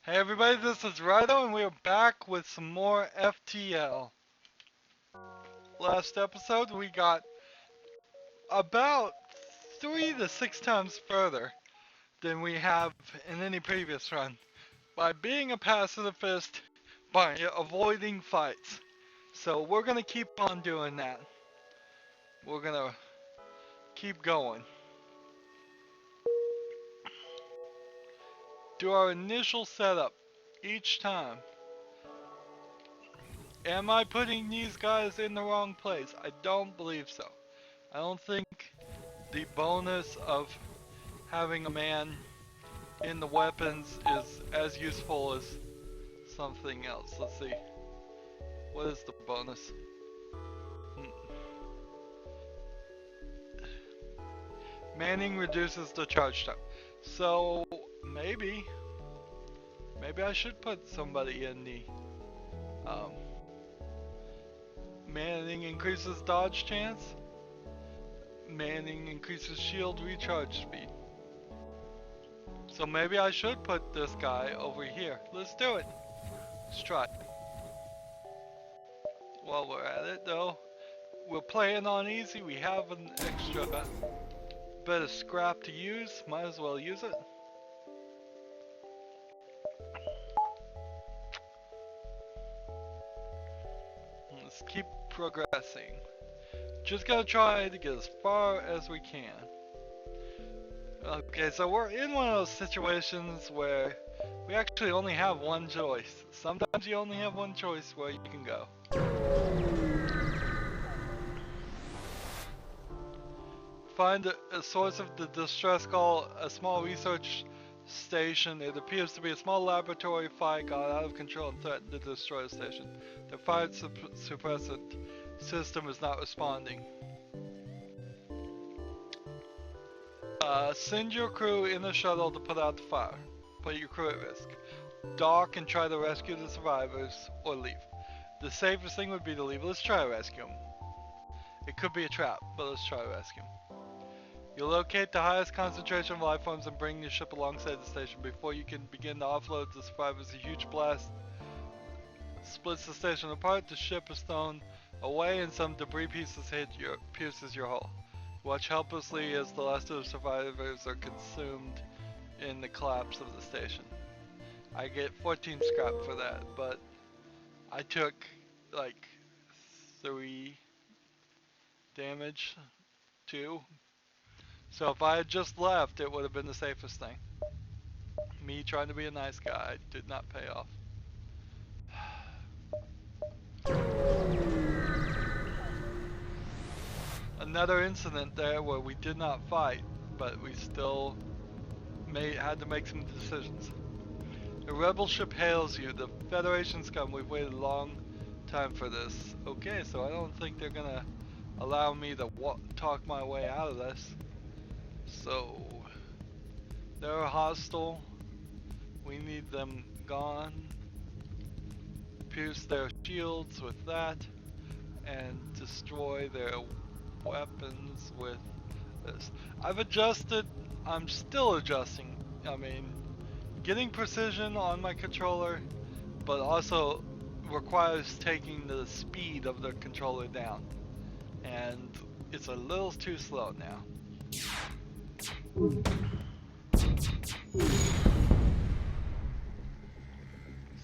Hey everybody, this is Rydo and we are back with some more FTL. Last episode we got about 3 to 6 times further than we have in any previous run by being a pacifist, by avoiding fights. So we're gonna keep on doing that. We're gonna keep going. Do our initial setup each time. Am I putting these guys in the wrong place? I don't believe so. I don't think the bonus of having a man in the weapons is as useful as something else. Let's see. What is the bonus? Manning reduces the charge time. So maybe I should put somebody in the Manning increases dodge chance. Manning increases shield recharge speed. So maybe I should put this guy over here. Let's do it. Let's try. While we're at it though, we're playing on easy. We have an extra bit of scrap to use. Might as well use it. Let's keep progressing. Just gotta try to get as far as we can. Okay, so we're in one of those situations where we actually only have one choice. Sometimes you only have one choice where you can go. Find a source of the distress call, a small research station. It appears to be a small laboratory. Fire got out of control and threatened to destroy the station. The fire suppressant system is not responding. Send your crew in a shuttle to put out the fire. Put your crew at risk. Dock and try to rescue the survivors, or leave. The safest thing would be to leave. Let's try to rescue them. It could be a trap, but let's try to rescue them. You'll locate the highest concentration of life forms and bring your ship alongside the station. Before you can begin to offload the survivors, a huge blast splits the station apart. The ship is thrown away and some debris pieces pierces your hull. Watch helplessly as the last of the survivors are consumed in the collapse of the station. I get 14 scrap for that, but I took like 3 damage, 2. So if I had just left, it would have been the safest thing. Me trying to be a nice guy did not pay off. Another incident there where we did not fight, but we still had to make some decisions. A rebel ship hails you. The Federation's come. We've waited a long time for this. Okay, so I don't think they're gonna allow me to talk my way out of this. So they're hostile. We need them gone. Pierce their shields with that, and destroy their weapons with this. I've adjusted. I'm still adjusting. I mean, getting precision on my controller, but also requires taking the speed of the controller down, and it's a little too slow now.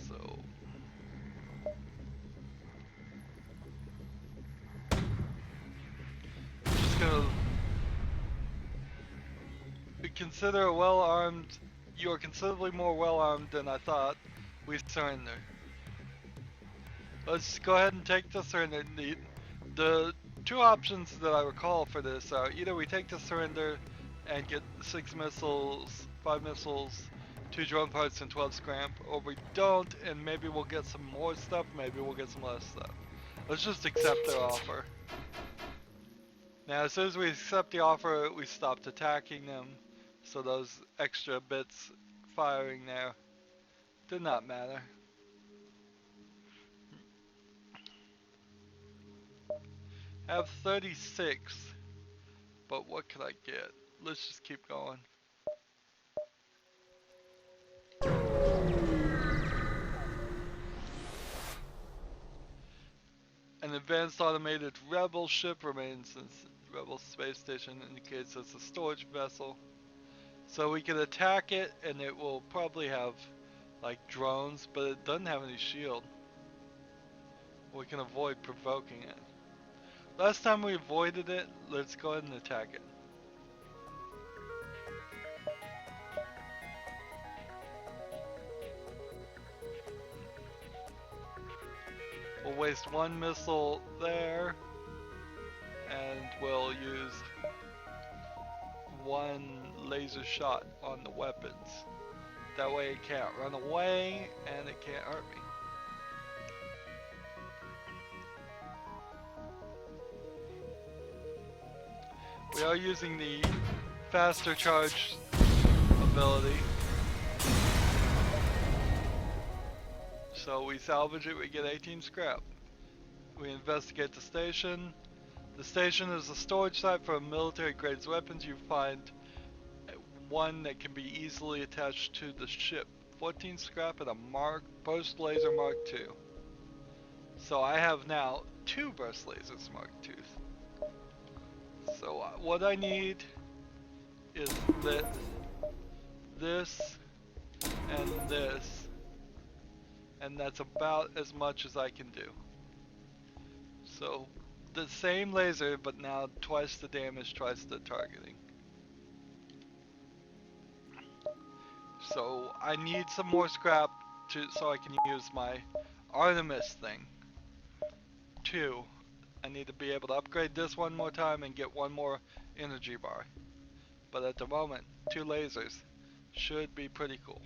So just gonna consider a well-armed. You are considerably more well-armed than I thought. We surrender. Let's go ahead and take the surrender. The 2 options that I recall for this are either we take the surrender and get 6 missiles, 5 missiles, 2 drone parts, and 12 scrap, or we don't, and maybe we'll get some more stuff, maybe we'll get some less stuff. Let's just accept their offer. Now, as soon as we accept the offer, we stopped attacking them, so those extra bits firing there did not matter. Have 36, but what could I get? Let's just keep going. advanced automated rebel ship remains since rebel space station indicates it's a storage vessel. So we can attack it and it will probably have like drones, but it doesn't have any shield. We can avoid provoking it. Last time we avoided it, let's go ahead and attack it. We'll waste one missile there, and we'll use one laser shot on the weapons. That way it can't run away and it can't hurt me. We are using the faster charge ability. So we salvage it, we get 18 scrap. We investigate the station. The station is a storage site for military grade weapons. You find one that can be easily attached to the ship. 14 scrap and a burst laser Mark II. So I have now 2 burst lasers Mark II. So what I need is this and this, and that's about as much as I can do. So the same laser, but now twice the damage, twice the targeting. So I need some more scrap so I can use my Artemis thing. 2. I need to be able to upgrade this one more time and get one more energy bar. But at the moment, 2 lasers should be pretty cool.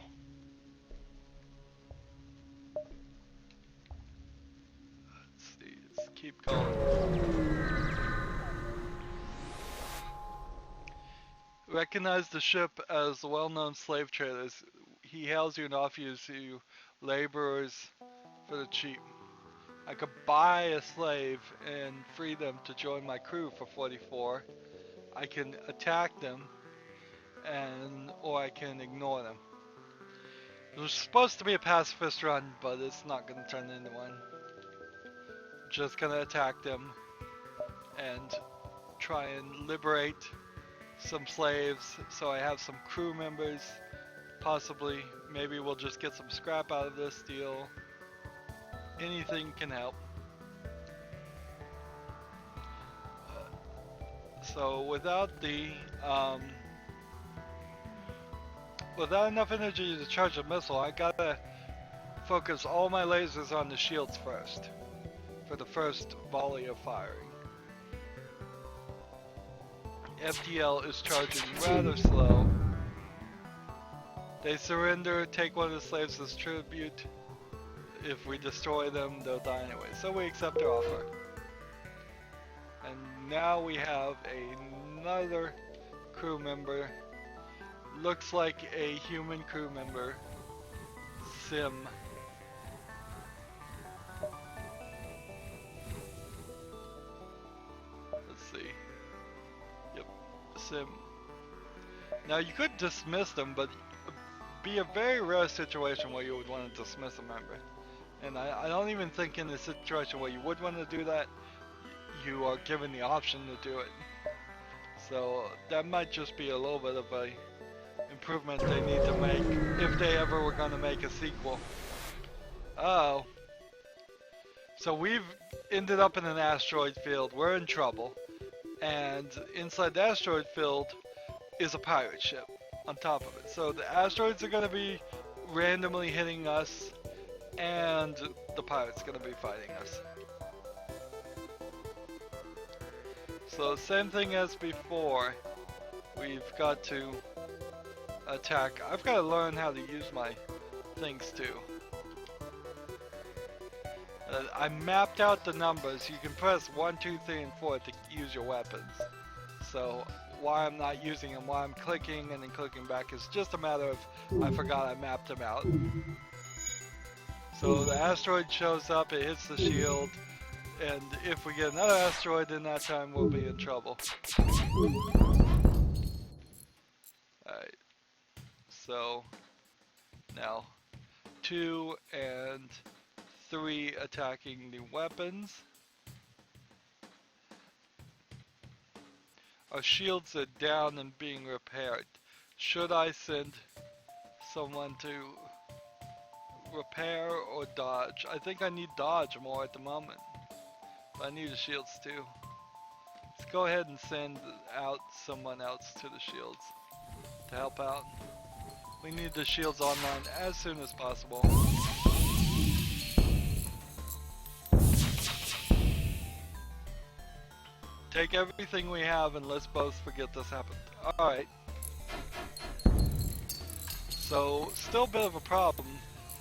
Let's see, let's keep going. Recognize the ship as the well-known slave traders. He hails you and offers you laborers for the cheap. I could buy a slave and free them to join my crew for 44. I can attack them, or I can ignore them. It was supposed to be a pacifist run, but it's not going to turn into one. Just going to attack them and try and liberate some slaves so I have some crew members. Possibly, maybe we'll just get some scrap out of this deal. Anything can help. So without enough energy to charge a missile, I gotta focus all my lasers on the shields first for the first volley of firing. FTL is charging rather slow. They surrender, take one of the slaves as tribute. If we destroy them, they'll die anyway. So we accept their offer. And now we have another crew member. Looks like a human crew member. Sim. Let's see. Yep, Sim. Now you could dismiss them, but be a very rare situation where you would want to dismiss a member. And I don't even think in a situation where you would want to do that, you are given the option to do it. So that might just be a little bit of a improvement they need to make if they ever were going to make a sequel. Uh-oh. So we've ended up in an asteroid field. We're in trouble. And inside the asteroid field is a pirate ship on top of it. So the asteroids are going to be randomly hitting us, and the pirate's going to be fighting us. So same thing as before. We've got to attack. I've got to learn how to use my things too. I mapped out the numbers. You can press 1, 2, 3, and 4 to use your weapons. So why I'm not using them, why I'm clicking and then clicking back is just a matter of I forgot I mapped them out. So the asteroid shows up, it hits the shield, and if we get another asteroid in that time, we'll be in trouble. Alright, so now 2 and 3 attacking the weapons. Our shields are down and being repaired. Should I send someone to repair or dodge? I think I need dodge more at the moment. But I need the shields too. Let's go ahead and send out someone else to the shields to help out. We need the shields online as soon as possible. Take everything we have and let's both forget this happened. Alright. So, still a bit of a problem.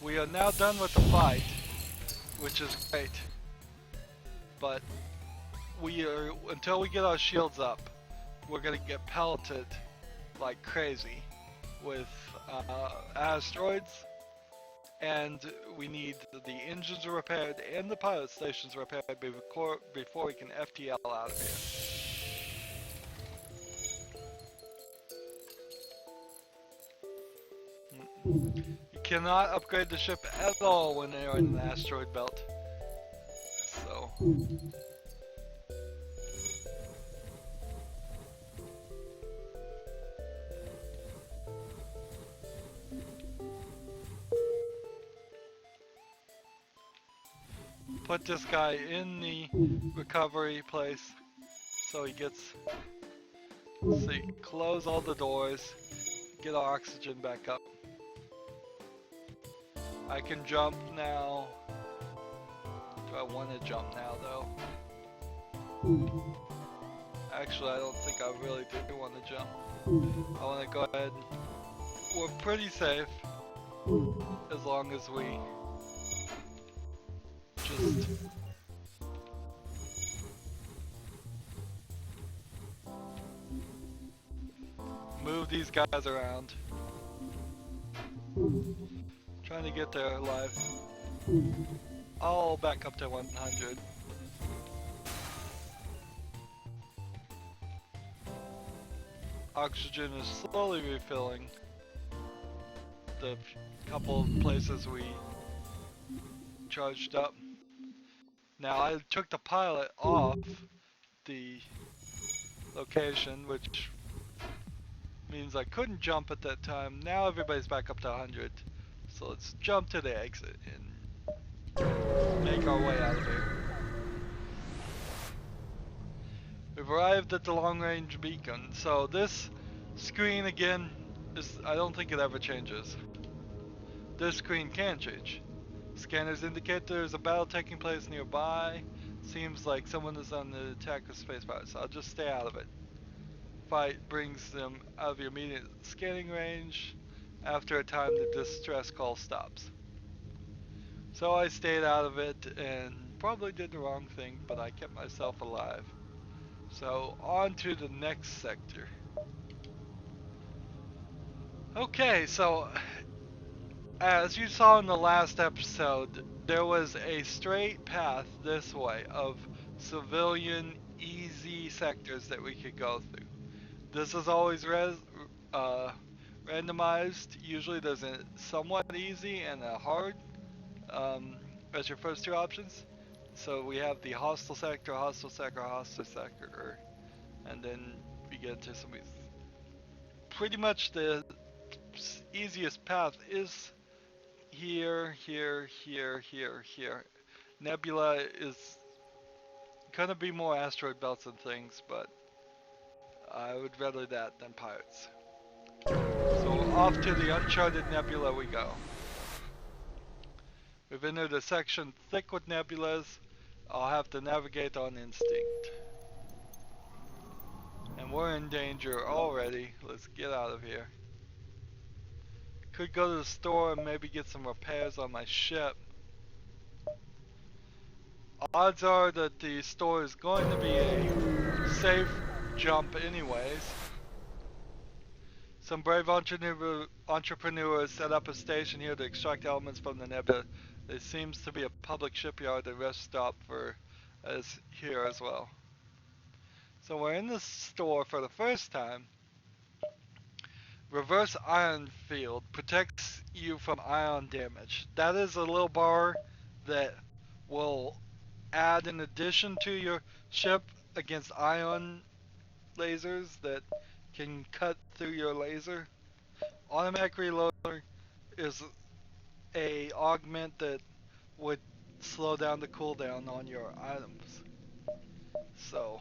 We are now done with the fight, which is great. But we are, until we get our shields up, we're gonna get pelleted like crazy with asteroids, and we need the engines repaired and the pilot stations repaired before we can FTL out of here. You cannot upgrade the ship at all when they are in an asteroid belt. So put this guy in the recovery place so he gets, see, close all the doors, get our oxygen back up. I can jump now. Do I want to jump now though? Actually, I don't think I really do want to jump. I want to go ahead. We're pretty safe as long as we just move these guys around. Trying to get there alive. All back up to 100. Oxygen is slowly refilling the couple of places we charged up. Now I took the pilot off the location, which means I couldn't jump at that time. Now everybody's back up to 100. So let's jump to the exit and make our way out of here. We've arrived at the long-range beacon. So this screen again is, I don't think it ever changes. This screen can change. Scanners indicate there's a battle taking place nearby. Seems like someone is on the attack of space pirates, so I'll just stay out of it. Fight brings them out of your immediate scanning range. After a time, the distress call stops. So I stayed out of it and probably did the wrong thing, but I kept myself alive. So on to the next sector. Okay, so as you saw in the last episode, there was a straight path this way of civilian easy sectors that we could go through. This is always randomized. Usually there's a somewhat easy and a hard as your first two options. So we have the hostile sector, hostile sector, hostile sector, and then we get to some. Pretty much the easiest path is here, here, here, here, here. Nebula is gonna be more asteroid belts and things, but I would rather that than pirates. So off to the uncharted nebula we go. We've entered a section thick with nebulas. I'll have to navigate on instinct. And we're in danger already. Let's get out of here. Could go to the store and maybe get some repairs on my ship. Odds are that the store is going to be a safe jump anyways. Some brave entrepreneurs set up a station here to extract elements from the nebula. There seems to be a public shipyard and rest stop for us here as well. So we're in the store for the first time. Reverse ion field protects you from ion damage. That is a little bar that will add an addition to your ship against ion lasers that can cut through your laser. Automatic reloader is a augment that would slow down the cooldown on your items. So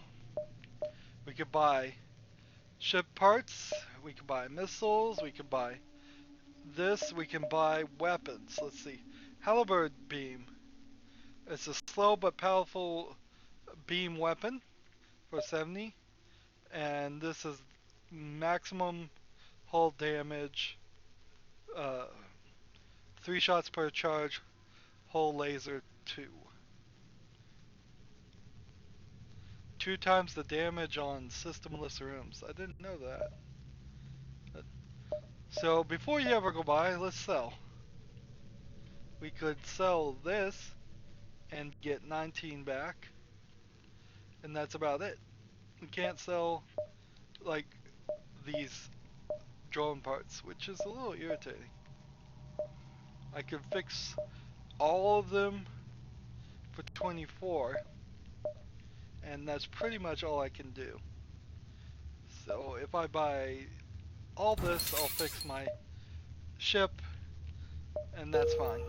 we could buy ship parts, we can buy missiles, we can buy this, we can buy weapons. Let's see. Halberd beam. It's a slow but powerful beam weapon for 70, and this is maximum hull damage, uh, 3 shots per charge, hull laser 2. 2 times the damage on systemless rooms. I didn't know that. So before you ever go by, let's sell. We could sell this and get 19 back, and that's about it. We can't sell like these drone parts, which is a little irritating. I could fix all of them for 24, and that's pretty much all I can do. So if I buy all this, I'll fix my ship, and that's fine.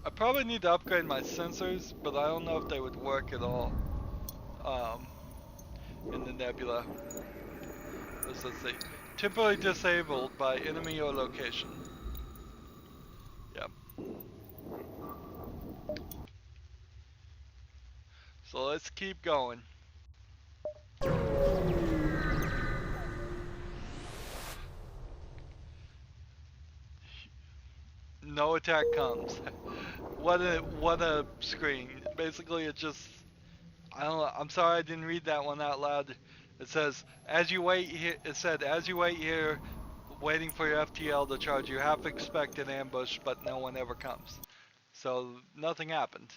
I probably need to upgrade my sensors, but I don't know if they would work at all in the nebula. Let's see. Temporarily disabled by enemy or location. Yep. So let's keep going. No attack comes. What a screen. Basically it just, I don't know, I'm sorry I didn't read that one out loud. It says, as you wait here, it said, as you wait here, waiting for your FTL to charge, you half expect an ambush, but no one ever comes. So nothing happened,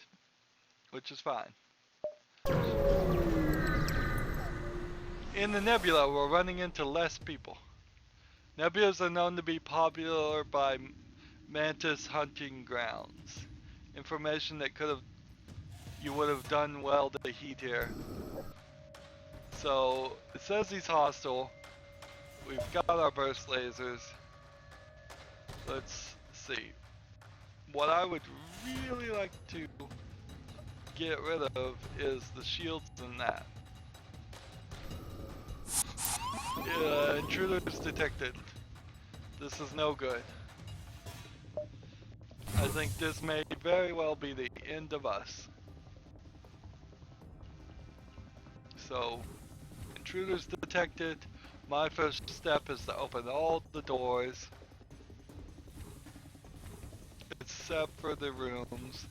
which is fine. In the nebula, we're running into less people. Nebulas are known to be popular by mantis hunting grounds. Information that you would have done well to heat here. So it says he's hostile. We've got our burst lasers. Let's see. What I would really like to get rid of is the shields and that. Intruders detected. This is no good. I think this may very well be the end of us. So, intruders detected. My first step is to open all the doors, except for the rooms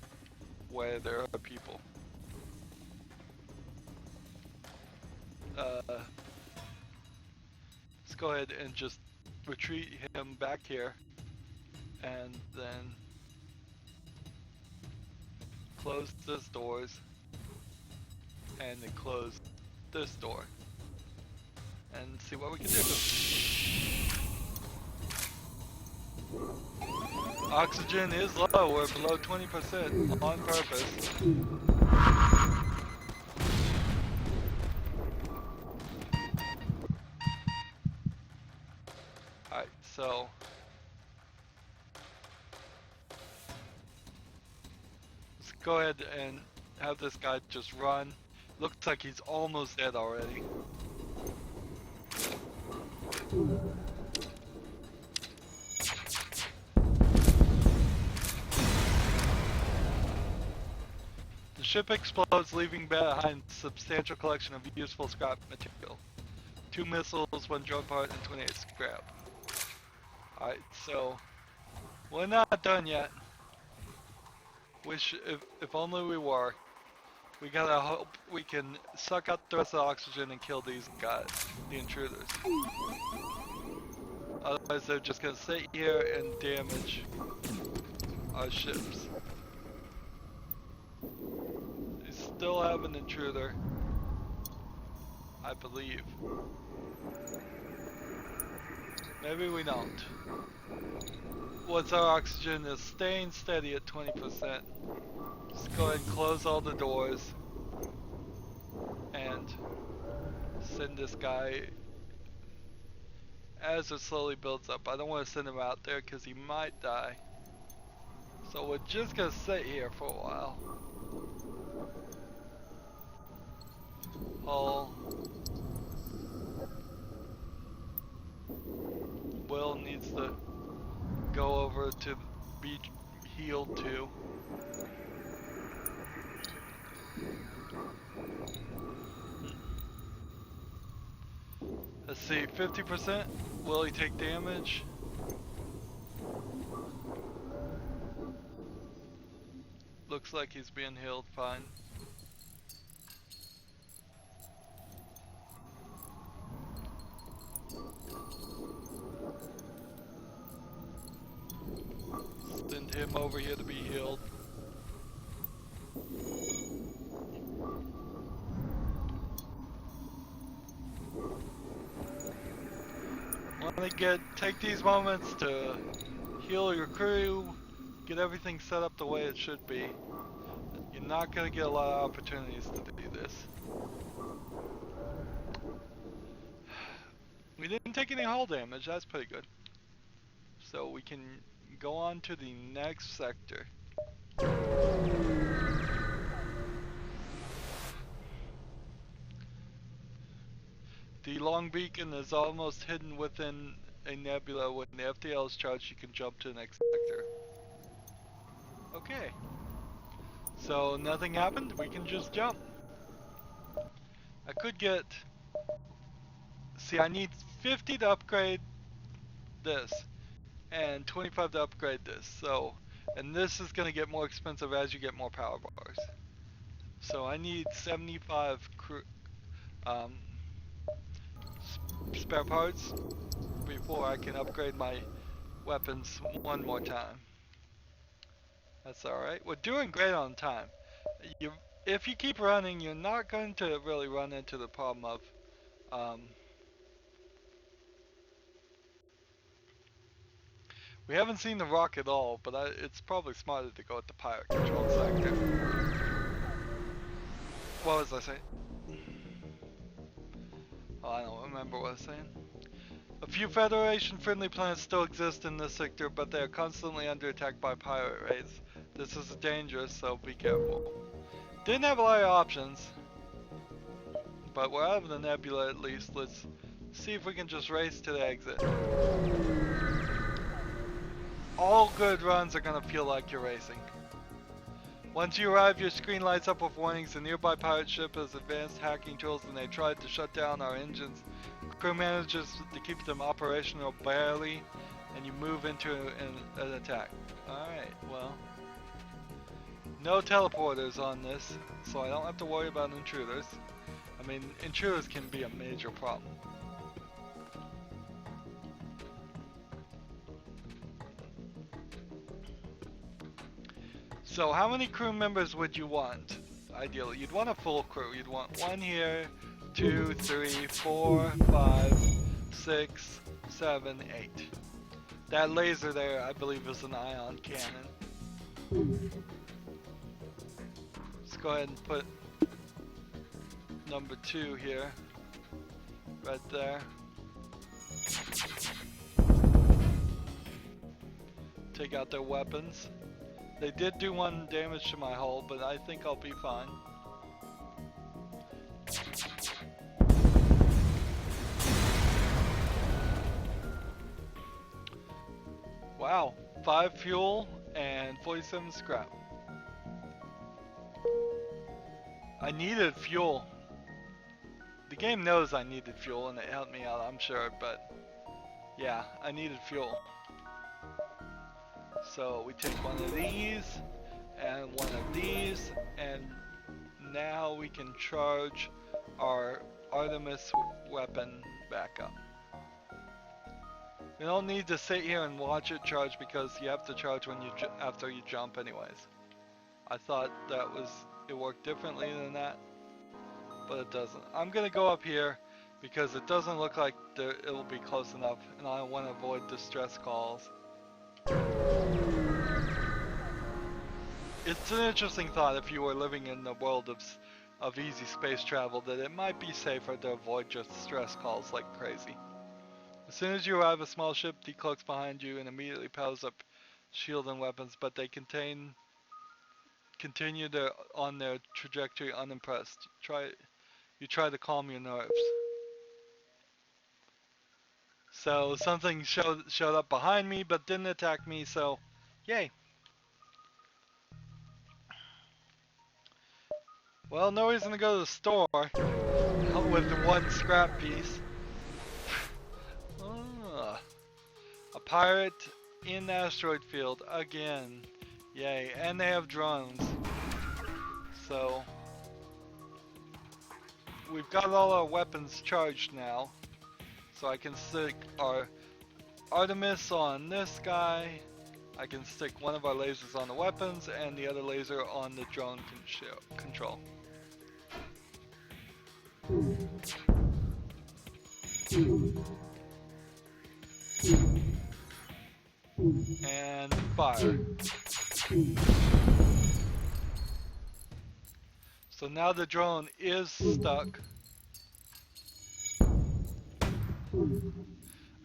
where there are people. Let's go ahead and just retreat him back here, and then close these doors, and then close this door, and see what we can do. Oxygen is low, we're below 20% on purpose. Alright, so let's go ahead and have this guy just run. Looks like he's almost dead already. The ship explodes, leaving behind a substantial collection of useful scrap material. 2 missiles, 1 drone part, and 28 scrap. Alright, so we're not done yet. Wish if only we were. We gotta hope we can suck out the rest of the oxygen and kill these guys, the intruders. Otherwise they're just gonna sit here and damage our ships. We still have an intruder, I believe. Maybe we don't. Once our oxygen is staying steady at 20%, just go ahead and close all the doors. and send this guy as it slowly builds up. I don't want to send him out there because he might die. So we're just gonna sit here for a while. Hull. Will needs to go over to be healed too. Let's see, 50%. Will he take damage? Looks like he's being healed fine. Send him over here to be healed. Want to take these moments to heal your crew, get everything set up the way it should be. You're not going to get a lot of opportunities to do this. We didn't take any hull damage, that's pretty good. So we can go on to the next sector. The long beacon is almost hidden within a nebula. When the FTL is charged, you can jump to the next sector. Okay. So nothing happened, we can just jump. I could get... See, I need 50 to upgrade this, and 25 to upgrade this. So, and this is going to get more expensive as you get more power bars. So I need 75 spare parts before I can upgrade my weapons one more time. That's alright. We're doing great on time. If you keep running, you're not going to really run into the problem of we haven't seen the rock at all, but it's probably smarter to go at the pirate control sector. What was I saying? Oh, I don't remember what I was saying. A few Federation friendly planets still exist in this sector, but they are constantly under attack by pirate raids. This is dangerous, so be careful. Didn't have a lot of options, but we're out of the nebula at least. Let's see if we can just race to the exit. All good runs are gonna feel like you're racing. Once you arrive, your screen lights up with warnings. The nearby pirate ship has advanced hacking tools and they tried to shut down our engines. Crew manages to keep them operational barely, and you move into an attack. Alright, well. No teleporters on this, so I don't have to worry about intruders. I mean, intruders can be a major problem. So how many crew members would you want? Ideally, you'd want a full crew. You'd want 1 here, 2, 3, 4, 5, 6, 7, 8. That laser there, I believe, is an ion cannon. Let's go ahead and put number 2 here. Right there. Take out their weapons. They did do 1 damage to my hull, but I think I'll be fine. Wow, 5 fuel and 47 scrap. I needed fuel. The game knows I needed fuel and it helped me out, I'm sure, but yeah, I needed fuel. So we take 1 of these and 1 of these, and now we can charge our Artemis weapon back up. We don't need to sit here and watch it charge because you have to charge when after you jump anyways. I thought it worked differently than that, but it doesn't. I'm gonna go up here because it doesn't look like it will be close enough, and I want to avoid distress calls. It's an interesting thought if you were living in the world of of easy space travel that it might be safer to avoid just stress calls like crazy. As soon as you arrive, a small ship decloaks behind you and immediately powers up shield and weapons, but they continue on their trajectory unimpressed. You try to calm your nerves. So something showed up behind me, but didn't attack me. So, yay. Well, no reason to go to the store with one scrap piece. A pirate in the asteroid field again. Yay, and they have drones. So we've got all our weapons charged now. So I can stick our Artemis on this guy. I can stick one of our lasers on the weapons and the other laser on the drone control. And fire. So now the drone is stuck.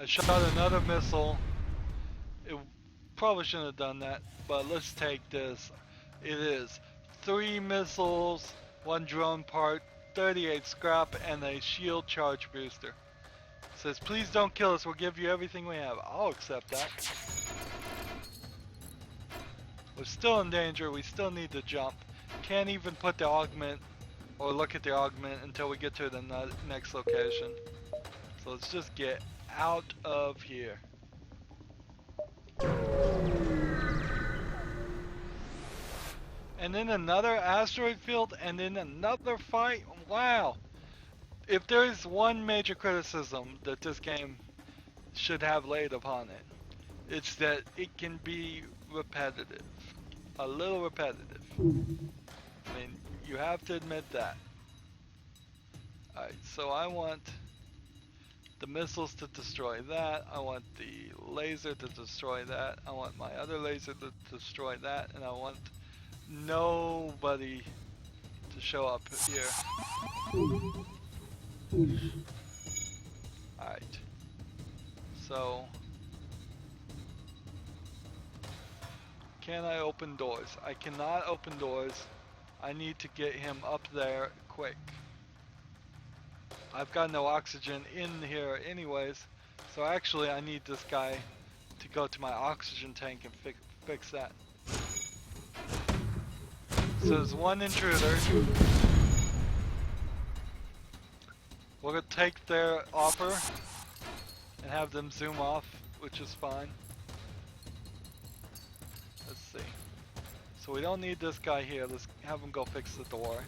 I shot another missile. It probably shouldn't have done that, but let's take this. It is 3 missiles, 1 drone part, 38 scrap, and a shield charge booster. It says, please don't kill us, we'll give you everything we have. I'll accept that. We're still in danger, we still need to jump. Can't even put the augment or look at the augment until we get to the next location. So let's just get out of here. And then another asteroid field, and then another fight. Wow. If there is one major criticism that this game should have laid upon it, it's that it can be repetitive. A little repetitive. I mean, you have to admit that. Alright, so I want the missiles to destroy that. I want the laser to destroy that. I want my other laser to destroy that. And I want nobody to show up here. Alright. So, can I open doors? I cannot open doors. I need to get him up there quick. I've got no oxygen in here anyways, so actually I need this guy to go to my oxygen tank and fix that. So there's one intruder. We're gonna take their offer and have them zoom off, which is fine. Let's see. So we don't need this guy here. Let's have him go fix the door.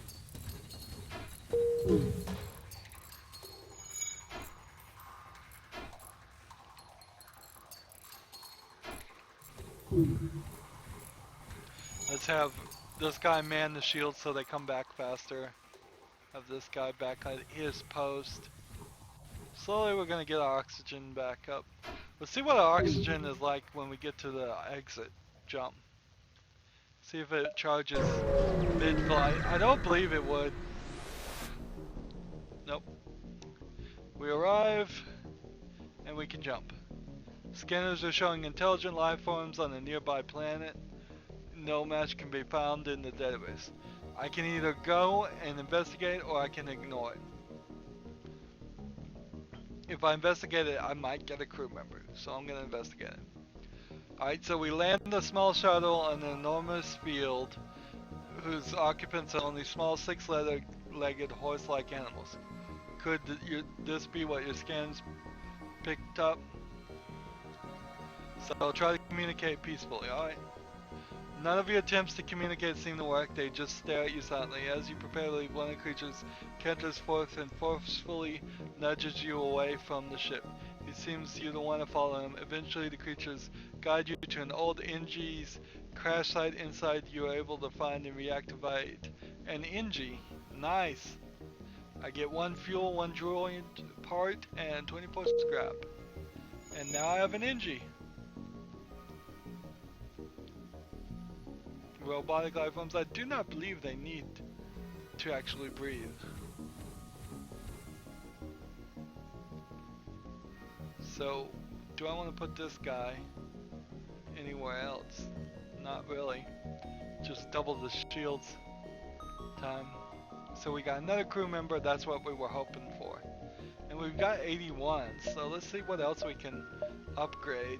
Let's have this guy man the shield so they come back faster. Have this guy back at his post. Slowly we're gonna get our oxygen back up. Let's see what our oxygen is like when we get to the exit jump. See if it charges mid-flight. I don't believe it would. Nope. We arrive and we can jump. Scanners are showing intelligent life forms on a nearby planet. No match can be found in the database. I can either go and investigate or I can ignore it. If I investigate it, I might get a crew member, so I'm gonna investigate it. Alright, so we land the small shuttle on an enormous field whose occupants are only small 6-legged horse-like animals. Could this be what your scans picked up? So try to communicate peacefully, alright? None of your attempts to communicate seem to work. They just stare at you silently. As you prepare to leave, one of the creatures canters forth and forcefully nudges you away from the ship. He seems you to want to follow him. Eventually the creatures guide you to an old NG's crash site. Inside you are able to find and reactivate an NG. Nice. I get 1 fuel, 1 droid part, and 24 scrap. And now I have an NG. Robotic life forms. I do not believe they need to actually breathe. So, do I want to put this guy anywhere else? Not really. Just double the shields time. So we got another crew member, that's what we were hoping for. And we've got 81, so let's see what else we can upgrade.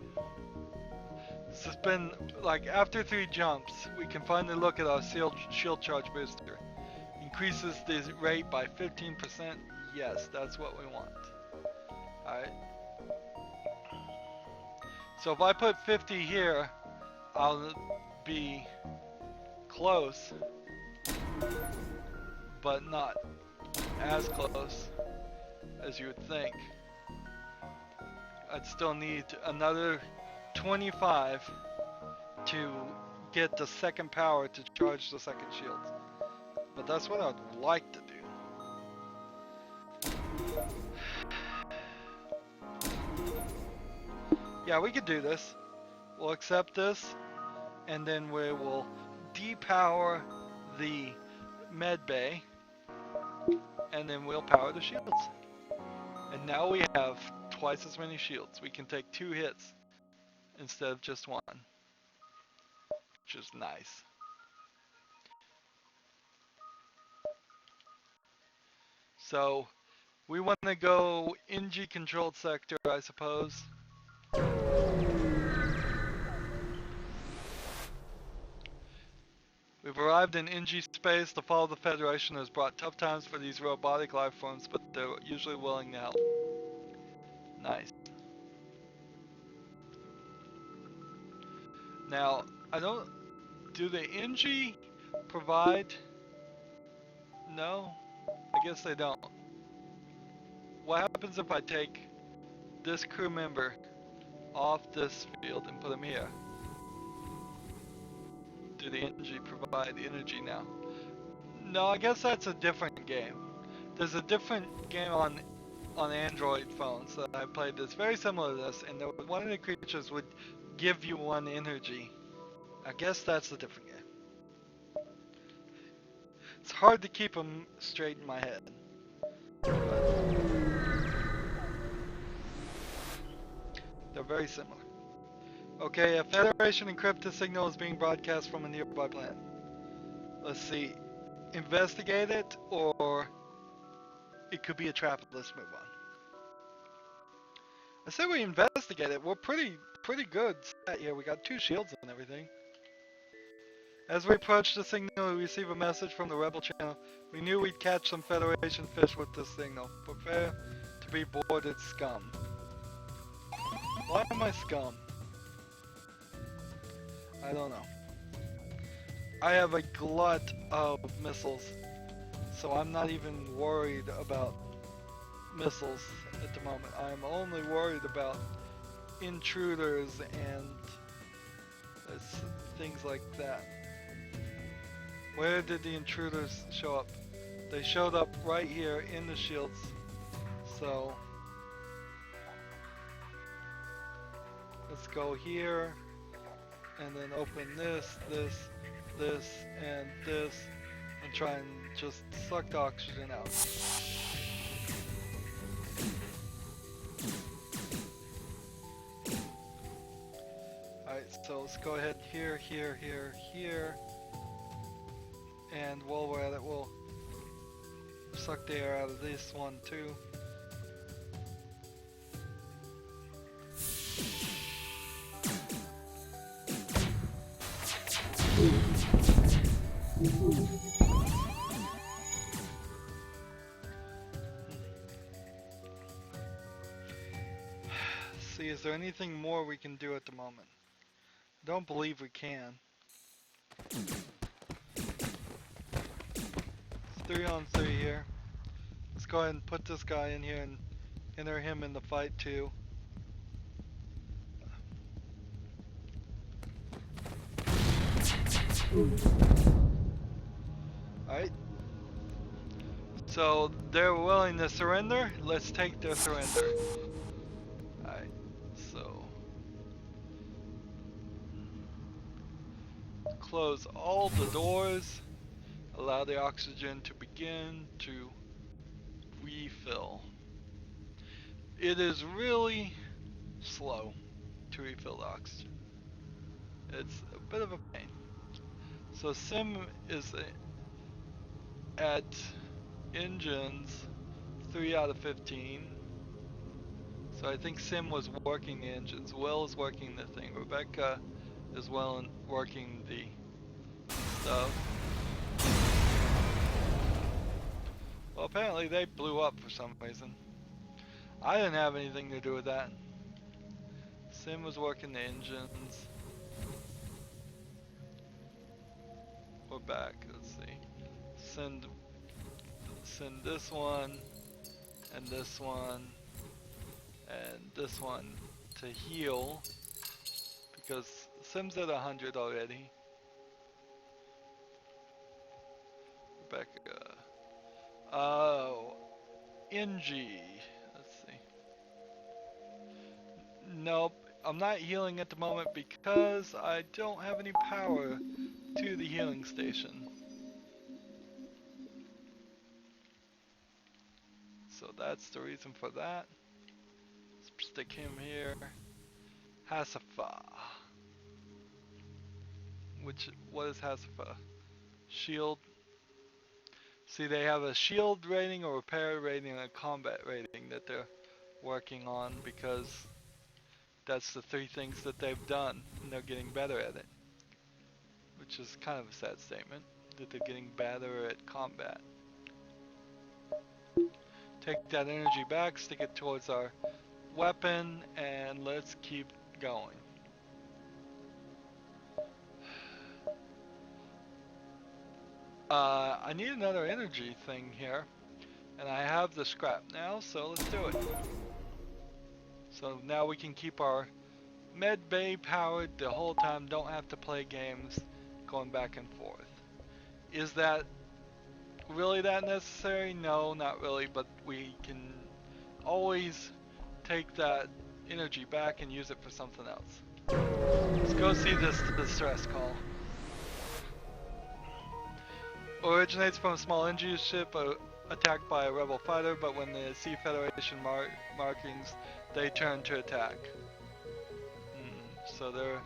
This has been, like, after 3 jumps, we can finally look at our shield charge booster. Increases the rate by 15%. Yes, that's what we want. Alright. So if I put 50 here, I'll be close, but not as close as you would think. I'd still need another 25 to get the second power to charge the second shield. But that's what I'd like to do. Yeah, we could do this. We'll accept this, and then we will depower the med bay, and then we'll power the shields. And now we have twice as many shields. We can take 2 hits instead of just 1, which is nice. So we want to go NG controlled sector, I suppose. We've arrived in NG space. The fall of the Federation has brought tough times for these robotic life forms, but they're usually willing to help. Nice. Now, do the NG provide? No, I guess they don't. What happens if I take this crew member off this field and put him here? Do the NG provide energy now? No, I guess that's a different game. There's a different game on Android phones that I played that's very similar to this, and one of the creatures would give you 1 energy. I guess that's a different game. It's hard to keep them straight in my head. They're very similar. Okay, a Federation encrypted signal is being broadcast from a nearby planet. Let's see. Investigate it, or it could be a trap. Let's move on. I say we investigate it. We're pretty good set here. We got 2 shields and everything. As we approach the signal, we receive a message from the Rebel channel. We knew we'd catch some Federation fish with this signal. Prepare to be boarded, scum. Why am I scum? I don't know. I have a glut of missiles, so I'm not even worried about missiles at the moment. I'm only worried about intruders and things like that. Where did the intruders show up? They showed up right here in the shields. So let's go here and then open this, and try and just suck the oxygen out. Alright, so let's go ahead here, and while we're at it, we'll suck the air out of this one too. See, is there anything more we can do at the moment? I don't believe we can. It's 3-on-3 here. Let's go ahead and put this guy in here and enter him in the fight too. Alright. So they're willing to surrender. Let's take their surrender. Alright, so close all the doors. Allow the oxygen to begin to refill. It is really slow to refill the oxygen. It's a bit of a pain. So Sim is at engines 3 out of 15. So I think Sim was working the engines. Will is working the thing. Rebecca is working the stuff. Well, apparently they blew up for some reason. I didn't have anything to do with that. Sim was working the engines. We're back. Let's see. Send this one and this one and this one to heal because Sim's at 100 already. Rebecca. Oh, NG. Let's see. Nope, I'm not healing at the moment because I don't have any power to the healing station. So that's the reason for that. Let's stick him here. Hasifa. What is Hasifa? Shield. See, they have a shield rating, a repair rating, and a combat rating that they're working on because that's the 3 things that they've done, and they're getting better at it. Which is kind of a sad statement, that they're getting better at combat. Take that energy back, stick it towards our weapon, and let's keep going. I need another energy thing here, and I have the scrap now, so let's do it. So now we can keep our med bay powered the whole time, don't have to play games going back and forth. Is that really that necessary? No, not really, but we can always take that energy back and use it for something else. Let's go see this distress call. Originates from a small NG ship attacked by a rebel fighter, but when they see Federation markings, they turn to attack. So they're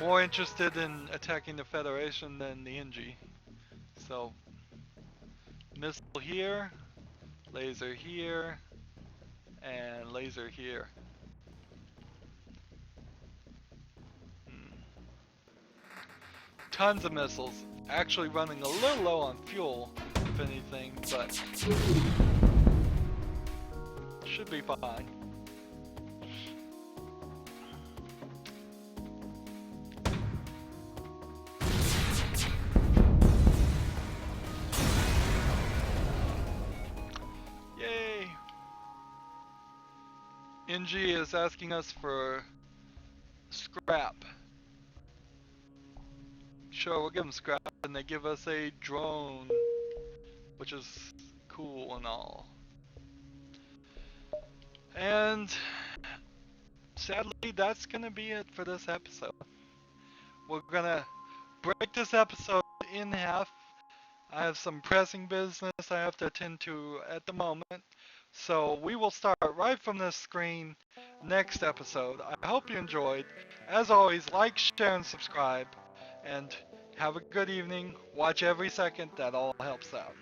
more interested in attacking the Federation than the NG. So, missile here, laser here, and laser here. Tons of missiles. Actually running a little low on fuel, if anything, but should be fine. Yay! NG is asking us for scrap. Sure, we'll give them scrap, and they give us a drone, which is cool and all. And sadly, that's gonna be it for this episode. We're gonna break this episode in half. I have some pressing business I have to attend to at the moment. So we will start right from this screen next episode. I hope you enjoyed. As always, like, share, and subscribe. And have a good evening. Watch every second. That all helps out.